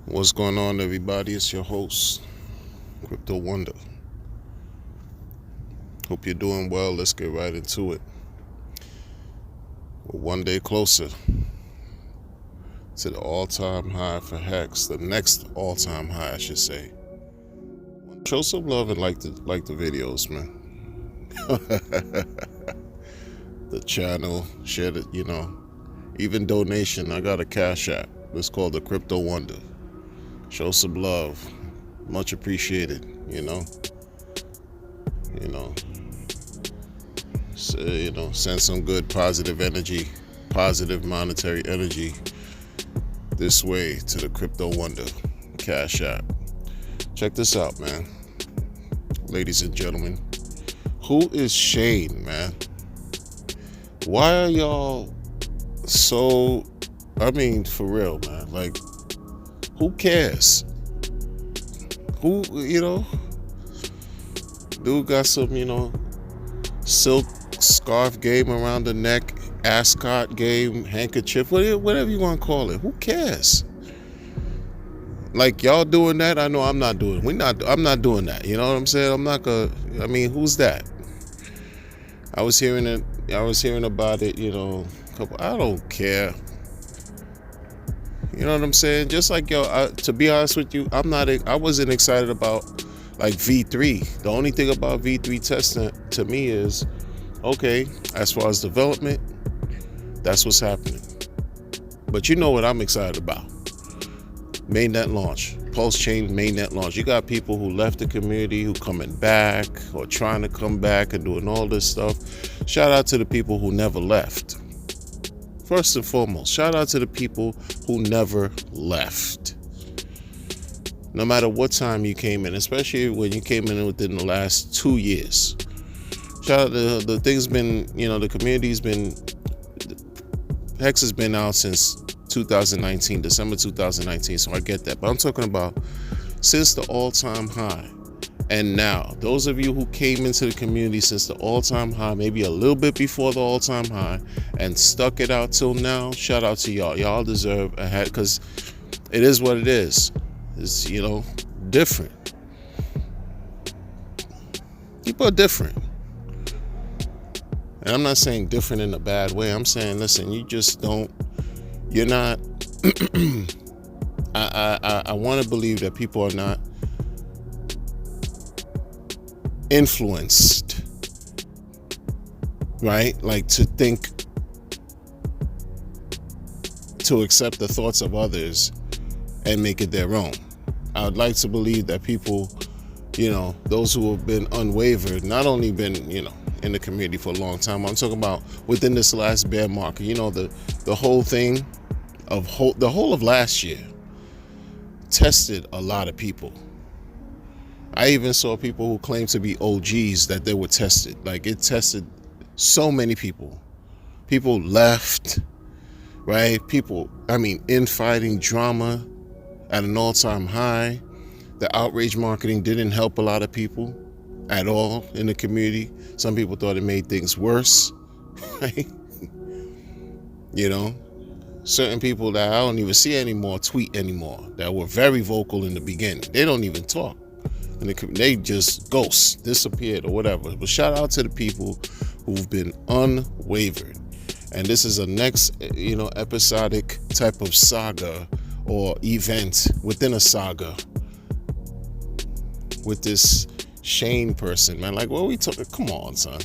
What's going on, everybody? It's your host, Crypto Wonder. Hope you're doing well. Let's get right into it. We're one day closer to the all-time high for Hex, the next all-time high, I should say. Show some love and like the videos, man. The channel, share it, even donation. I got a Cash App. It's called the Crypto Wonder. Show some love. Much appreciated, So, send some good positive energy, positive monetary energy this way to the Crypto Wonder Cash App. Check this out, man. Ladies and gentlemen, who is Shane, man? Why are y'all so, for real, man? Like, who cares? Who, dude got some, silk scarf game around the neck, ascot game, handkerchief, whatever you want to call it. Who cares? Like, y'all doing that? I know I'm not doing it. I'm not doing that. You know what I'm saying? I'm not gonna, who's that? I was hearing about it, I don't care. You know what I'm saying? Just like, to be honest with you, I wasn't excited about like V3. The only thing about V3 testing to me is, okay, as far as development, that's what's happening. But you know what I'm excited about? Mainnet launch, Pulse Chain mainnet launch. You got people who left the community who coming back or trying to come back and doing all this stuff. Shout out to the people who never left. First and foremost, shout out to the people who never left. No matter what time you came in, especially when you came in within the last 2 years. Shout out to the thing's been, the community's been, Hex has been out since 2019, December 2019, so I get that. But I'm talking about since the all-time high and now. Those of you who came into the community since the all-time high, maybe a little bit before the all-time high, and stuck it out till now, shout out to y'all. Y'all deserve a hat, because it is what it is. It's, different. People are different. And I'm not saying different in a bad way. I'm saying, listen, you're not, I want to believe that people are not influenced, right? Like to accept the thoughts of others and make it their own. I would like to believe that people, those who have been unwavered, not only been, in the community for a long time. I'm talking about within this last bear market. The whole thing the whole of last year tested a lot of people. I even saw people who claimed to be OGs that they were tested. Like, it tested so many people. People left, right? People, infighting, drama at an all-time high. The outrage marketing didn't help a lot of people at all in the community. Some people thought it made things worse, right? Certain people that I don't even see anymore tweet anymore, that were very vocal in the beginning. They don't even talk. And they just ghost, disappeared or whatever. But shout out to the people who've been unwavered. And this is a next, episodic type of saga or event within a saga with this Shane person, man. Like, what are we talking? Come on, son.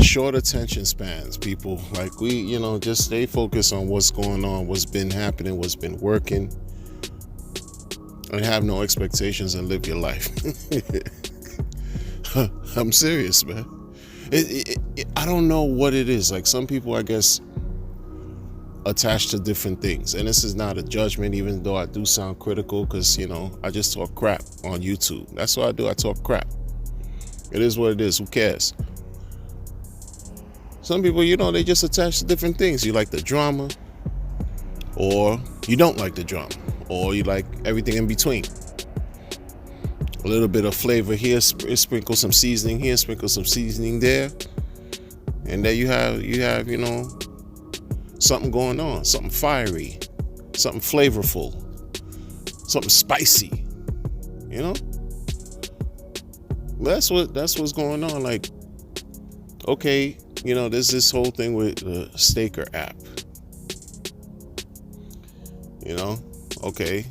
Short attention spans, people. Like, we, just stay focused on what's going on, what's been happening, what's been working, and have no expectations and live your life. I'm serious, man. I don't know what it is. Like, some people, I guess, attached to different things. And this is not a judgment, even though I do sound critical, because, I just talk crap on YouTube. That's what I do. I talk crap. It is what it is. Who cares? Some people, they just attach to different things. You like the drama, or you don't like the drama, or you like everything in between. A little bit of flavor here, sprinkle some seasoning here, sprinkle some seasoning there, and there you have, something going on, something fiery, something flavorful, something spicy, you know? That's what's going on. Like, okay, there's this whole thing with the Staker app. Okay.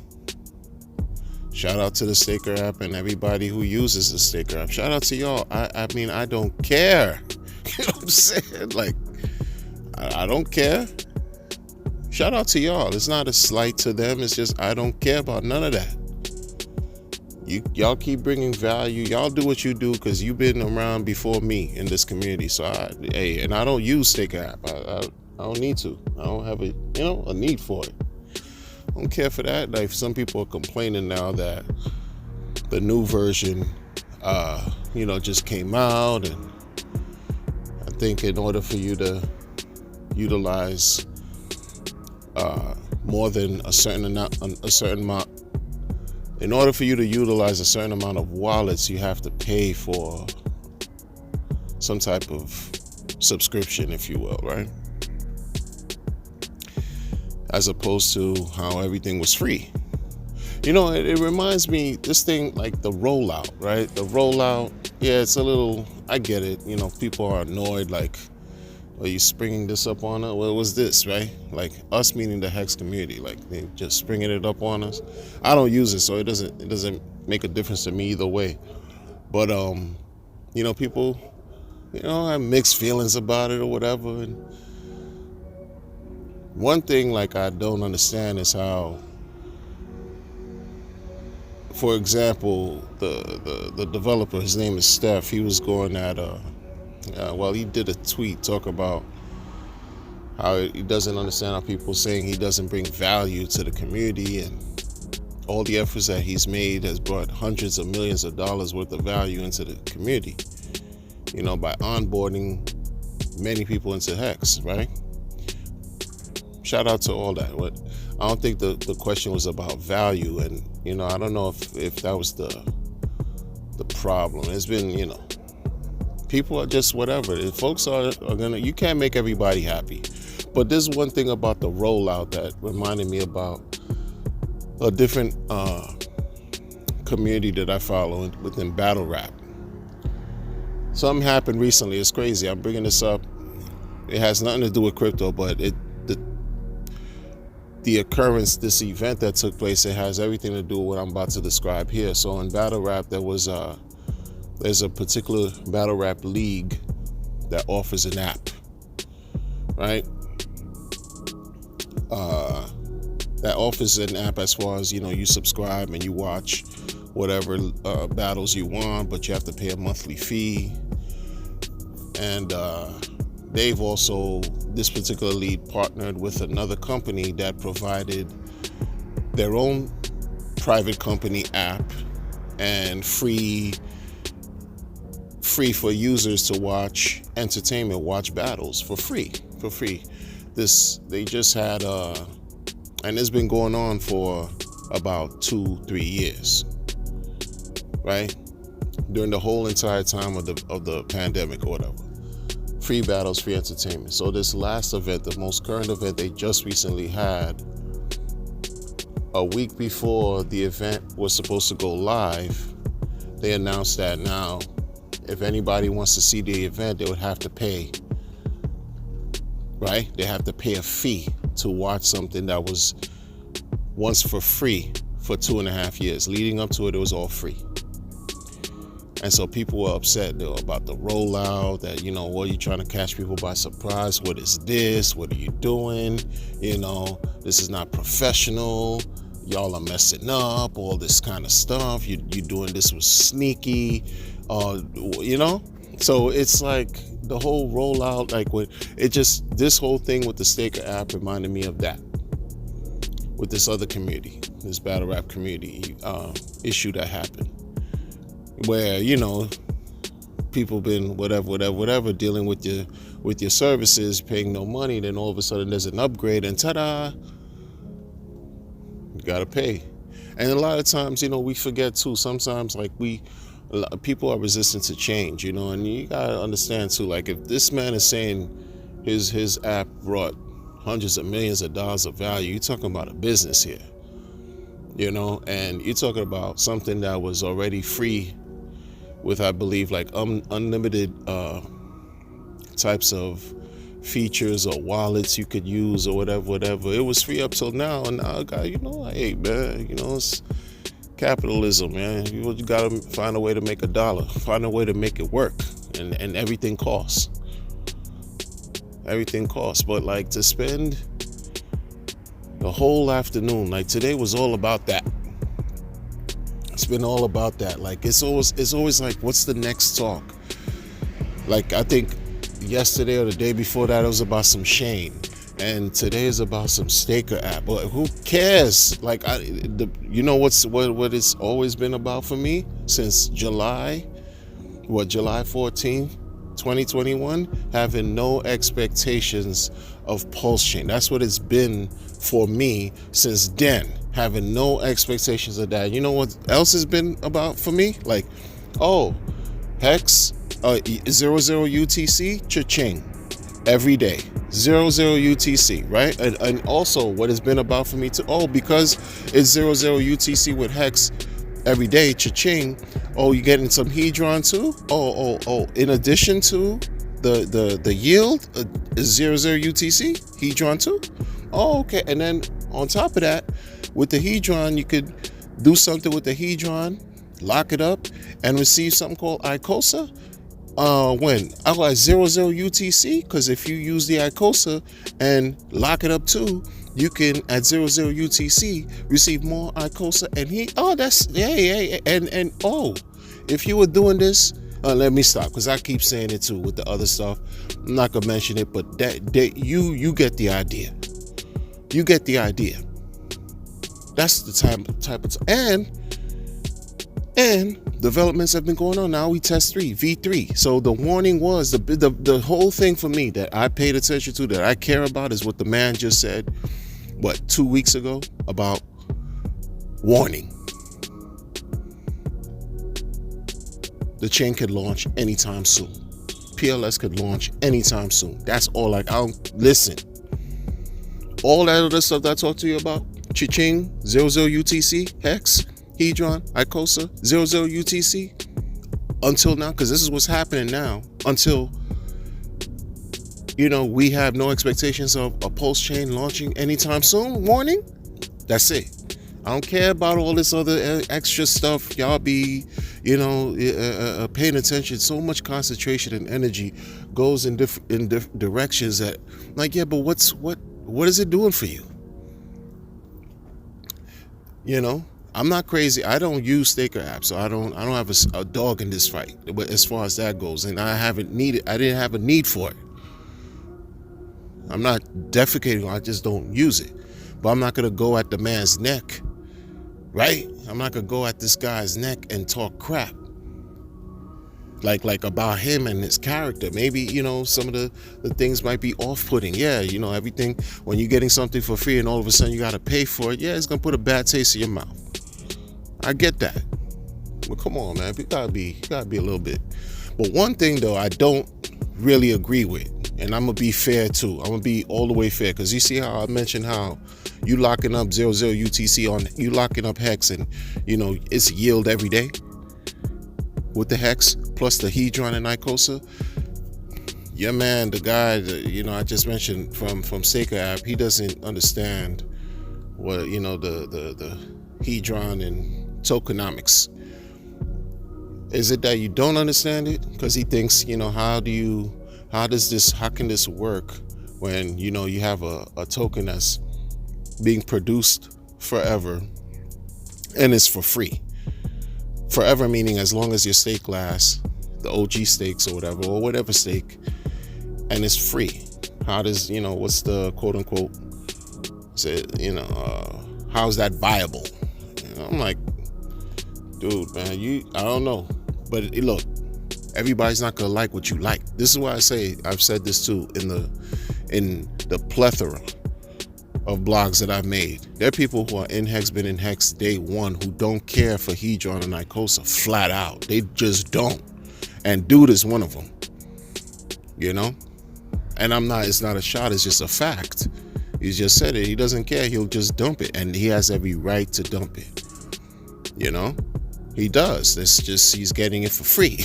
Shout out to the Staker app and everybody who uses the Staker app. Shout out to y'all. I mean, I don't care. You know what I'm saying? Like, I don't care. Shout out to y'all. It's not a slight to them. It's just I don't care about none of that. Y'all keep bringing value. Y'all do what you do because you've been around before me in this community. So and I don't use Staker app. I don't need to. I don't have a need for it. I don't care for that. Like, some people are complaining now that the new version, just came out, and I think in order for you to utilize more than a certain amount, in order for you to utilize a certain amount of wallets, you have to pay for some type of subscription, if you will, right? As opposed to how everything was free. It reminds me, this thing, like the rollout, right? The rollout, yeah, it's a little, I get it. People are annoyed, like, are you springing this up on us? What was this, right? Like, us meaning the Hex community, like they just springing it up on us. I don't use it, so it doesn't make a difference to me either way. But people, have mixed feelings about it or whatever. And one thing, like, I don't understand is how, for example, the developer, his name is Steph, he was going at he did a tweet talk about how he doesn't understand how people saying he doesn't bring value to the community, and all the efforts that he's made has brought hundreds of millions of dollars worth of value into the community, by onboarding many people into Hex, right? Shout out to all that. I don't think the question was about value, and I don't know if that was the problem. It's been, people are just whatever. If folks are gonna, you can't make everybody happy. But there's one thing about the rollout that reminded me about a different community that I follow within battle rap. Something happened recently. It's crazy. I'm bringing this up. It has nothing to do with crypto, but the occurrence, this event that took place, it has everything to do with what I'm about to describe here. So in battle rap, there's a particular battle rap league that offers an app, right? That offers an app as far as, you subscribe and you watch whatever battles you want, but you have to pay a monthly fee. And they've also, this particular lead partnered with another company that provided their own private company app and free for users to watch entertainment, watch battles for free. They just had and it's been going on for about 2-3 years, right? During the whole entire time of the pandemic or whatever. Free battles, free entertainment. So this last event, the most current event they just recently had, a week before the event was supposed to go live, they announced that now, if anybody wants to see the event, they would have to pay, right? They have to pay a fee to watch something that was once for free for 2.5 years. Leading up to it, it was all free. And so people were upset about the rollout, that, what are you trying to catch people by surprise? What is this? What are you doing? This is not professional. Y'all are messing up, all this kind of stuff. You doing this was sneaky, So it's like the whole rollout, like this whole thing with the Staker app reminded me of that. With this other community, this battle rap community issue that happened. Where, people been whatever dealing with your services, paying no money, then all of a sudden there's an upgrade and ta-da, you gotta pay. And a lot of times, we forget too. Sometimes, like, people are resistant to change, and you gotta understand too, like, if this man is saying his app brought hundreds of millions of dollars of value. You're talking about a business here, and you're talking about something that was already free with, I believe, like unlimited types of features or wallets you could use or whatever. It was free up till now, and now, God, hey man, it's capitalism, man. You gotta find a way to make a dollar, find a way to make it work, and everything costs. Everything costs, but like to spend the whole afternoon, like today was all about that. It's been all about that. Like it's always like, what's the next talk? Like I think yesterday or the day before that, it was about some Shane, and today is about some Staker app. But who cares? Like what it's always been about for me since July 14th, 2021, having no expectations of Pulse Chain. That's what it's been for me since then, having no expectations of that. You know what else has been about for me? Like, Hex, 00 UTC, cha-ching, every day, 00 UTC, right? And also what it's been about for me too, because it's 00 UTC with Hex every day, cha-ching, you're getting some Hedron too? In addition to the yield, is 00 UTC, Hedron too? Okay, and then on top of that, with the Hedron, you could do something with the Hedron, lock it up, and receive something called ICOSA. When I like 00 UTC, because if you use the ICOSA and lock it up too, you can at 00 UTC receive more ICOSA, and if you were doing this, let me stop, because I keep saying it too with the other stuff. I'm not gonna mention it, but you get the idea. You get the idea. That's the type of time. And developments have been going on. Now we test V3. So the warning was the whole thing for me that I paid attention to, that I care about, is what the man just said, 2 weeks ago, about warning. The chain could launch anytime soon. PLS could launch anytime soon. That's all. Listen. All that other stuff that I talked to you about, cha-ching, 00 UTC, Hex, Hedron, ICOSA, 00 UTC, until now, because this is what's happening now, until, we have no expectations of a Pulse Chain launching anytime soon. Warning. That's it. I don't care about all this other extra stuff. Y'all be, paying attention. So much concentration and energy goes in different directions that, but what is it doing for you? I'm not crazy. I don't use Staker apps, so I don't have a dog in this fight. But as far as that goes, and I didn't have a need for it. I'm not defecating. I just don't use it. But I'm not gonna go at the man's neck, right? I'm not gonna go at this guy's neck and talk crap, like about him and his character. Maybe some of the things might be off-putting. Yeah, everything, when you're getting something for free and all of a sudden you gotta pay for it. Yeah, it's gonna put a bad taste in your mouth. I get that, but come on, man, you gotta be a little bit. But one thing though, I don't really agree with, and I'm gonna be fair too. I'm gonna be all the way fair, because you see how I mentioned how you locking up 00 UTC on, you locking up Hex, and it's yield every day with the Hex plus the Hedron and ICOSA. Yeah, man, the guy that, I just mentioned from Staker app, he doesn't understand what the Hedron and tokenomics. Is it that you don't understand it? Because he thinks, how can this work when you have a token that's being produced forever and it's for free? Forever meaning as long as your stake lasts, the OG stakes or whatever stake, and it's free. How does, what's the quote unquote, how's that viable? I'm like, dude, man, I don't know. But look, everybody's not gonna like what you like. This is why I say, I've said this too in the plethora of blogs that I've made. There are people who are in Hex, been in Hex day one, who don't care for Hedron and ICOSA flat out. They just don't. And dude is one of them. And it's not a shot, it's just a fact. He's just said it. He doesn't care. He'll just dump it, and he has every right to dump it. You know, he does. It's just he's getting it for free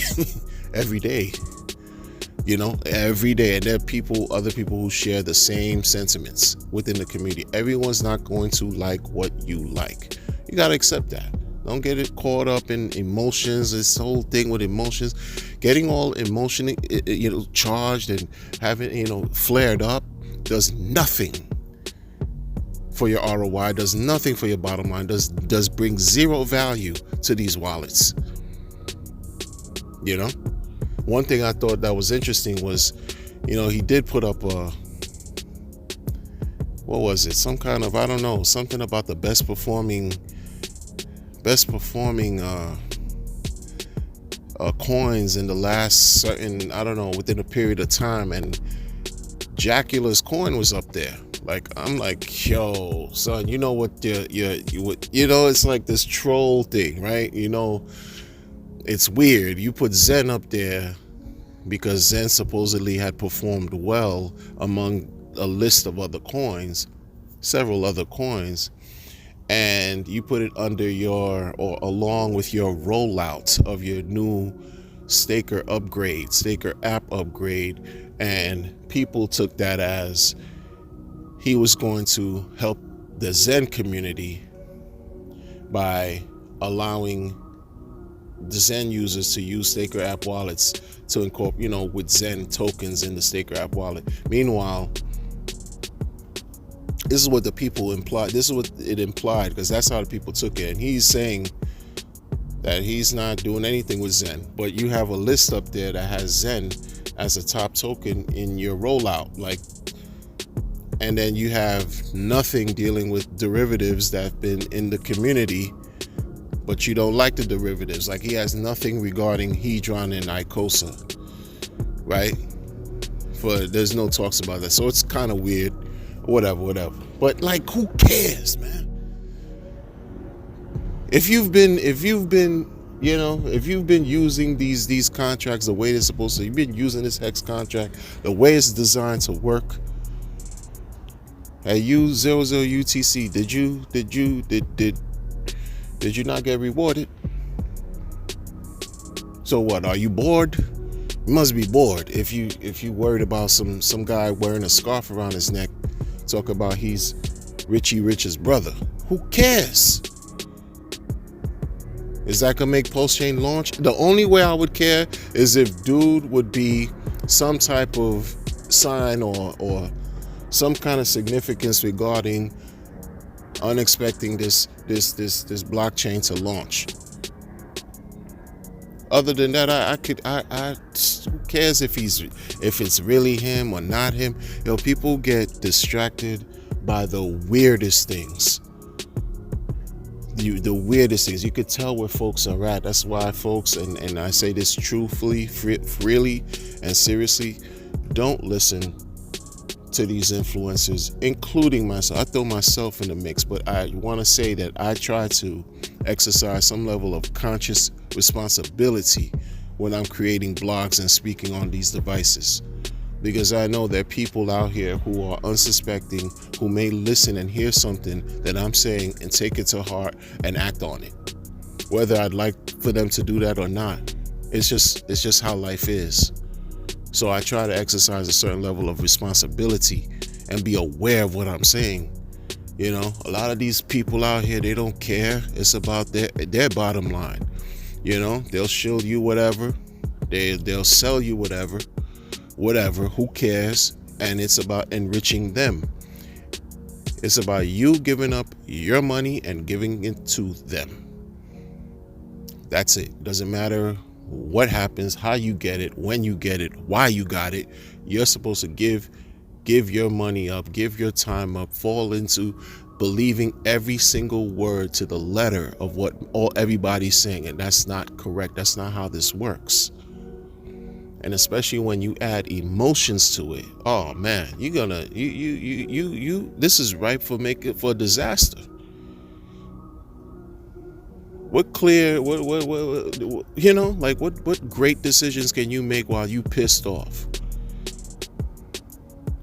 every day. You know, every day. And there are other people who share the same sentiments within the community. Everyone's not going to like what you like. You got to accept that. Don't get it caught up in emotions. This whole thing with emotions, getting all emotionally, charged and having, flared up does nothing for your ROI, does nothing for your bottom line, does bring zero value to these wallets. One thing I thought that was interesting was, he did put up what was it? Some kind of, I don't know, something about the best performing coins in the last certain, I don't know, within a period of time, and Jacula's coin was up there. Like, I'm like, yo, son, you know what it's like this troll thing, right? It's weird. You put Zen up there because Zen supposedly had performed well among a list of other coins, several other coins, and you put it under along with your rollout of your new staker app upgrade, and people took that as he was going to help the Zen community by allowing the Zen users to use Staker app wallets to incorporate, with Zen tokens in the Staker app wallet. Meanwhile, this is what the people implied. This is what it implied, because that's how the people took it. And he's saying that he's not doing anything with Zen, but you have a list up there that has Zen as a top token in your rollout, and then you have nothing dealing with derivatives that have been in the community, but you don't like the derivatives. Like, he has nothing regarding Hedron and Icosa, right? There's no talks about that. So it's kind of weird. Whatever. But who cares, man? If you've been using these contracts the way they're supposed to, you've been using this hex contract the way it's designed to work. Hey, you 00 UTC, did you not get rewarded? So what? Are you bored? You must be bored if you worried about some guy wearing a scarf around his neck, talk about he's Richie Rich's brother. Who cares? Is that gonna make post-chain launch? The only way I would care is if dude would be some type of sign or some kind of significance regarding unexpecting this blockchain to launch. Other than that, who cares if it's really him or not him? People get distracted by the weirdest things. The weirdest things. You could tell where folks are at. That's why folks, and I say this truthfully, freely, and seriously, don't listen to these influencers, including myself. I throw myself in the mix, but I want to say that I try to exercise some level of conscious responsibility when I'm creating blogs and speaking on these devices, because I know there are people out here who are unsuspecting, who may listen and hear something that I'm saying and take it to heart and act on it, whether I'd like for them to do that or not. It's just how life is. So I try to exercise a certain level of responsibility and be aware of what I'm saying. A lot of these people out here, they don't care. It's about their bottom line. They'll shield you whatever. They'll sell you whatever. Who cares? And it's about enriching them. It's about you giving up your money and giving it to them. That's it. Doesn't matter what happens, how you get it, when you get it, why you got it. You're supposed to give your money up, give your time up, fall into believing every single word to the letter of what everybody's saying, and that's not correct. That's not how this works. And especially when you add emotions to it, oh man, you're gonna this is ripe for a disaster. What great decisions can you make while you pissed off,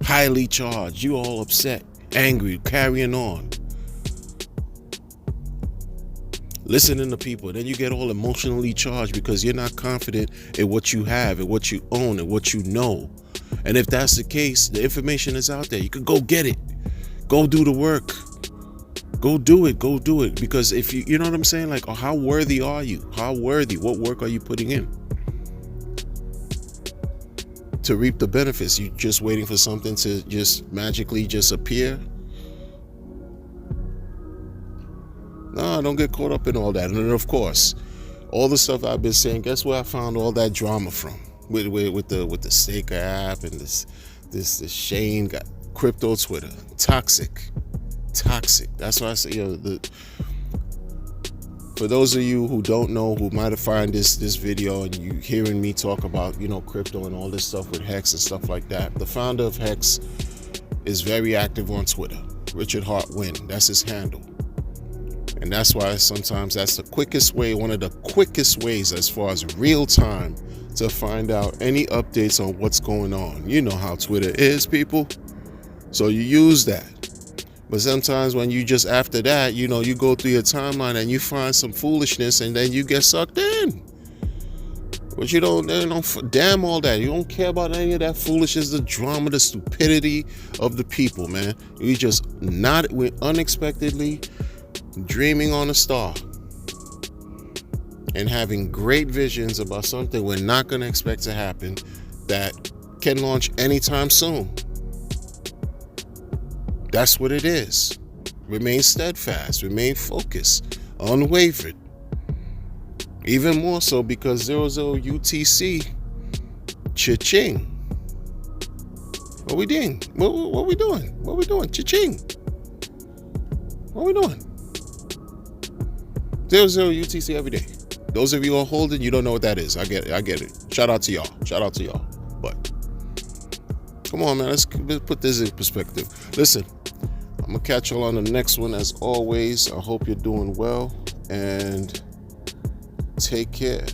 highly charged, you all upset, angry, carrying on, listening to people. Then you get all emotionally charged because you're not confident in what you have, in what you own, in what you know. And if that's the case, the information is out there. You can go get it. Go do the work. Go do it. Because if you know what I'm saying? Like, how worthy are you? How worthy? What work are you putting in to reap the benefits? You just waiting for something to just magically just appear? No, don't get caught up in all that. And then, of course, all the stuff I've been saying, guess where I found all that drama from? With the Staker app and this Shane got crypto Twitter. Toxic. That's why I say, for those of you who don't know, who might have found this video and you hearing me talk about, crypto and all this stuff with Hex and stuff like that, the founder of Hex is very active on Twitter. Richard Hart Wynn, that's his handle. And that's why sometimes that's the quickest way, one of the quickest ways as far as real time to find out any updates on what's going on. You know how Twitter is, people. So you use that. But sometimes when you just after that, you go through your timeline and you find some foolishness and then you get sucked in. But you don't damn all that. You don't care about any of that foolishness, the drama, the stupidity of the people, man. We're unexpectedly dreaming on a star and having great visions about something we're not going to expect to happen that can launch anytime soon. That's what it is. Remain steadfast, remain focused, unwavered. Even more so because 00 UTC, cha-ching. What we doing? What we doing? What we doing? Cha-ching. What we doing? 00 UTC every day. Those of you who are holding, you don't know what that is. I get it. Shout out to y'all. But come on, man. Let's put this in perspective. Listen, I'm going to catch y'all on the next one. As always, I hope you're doing well and take care.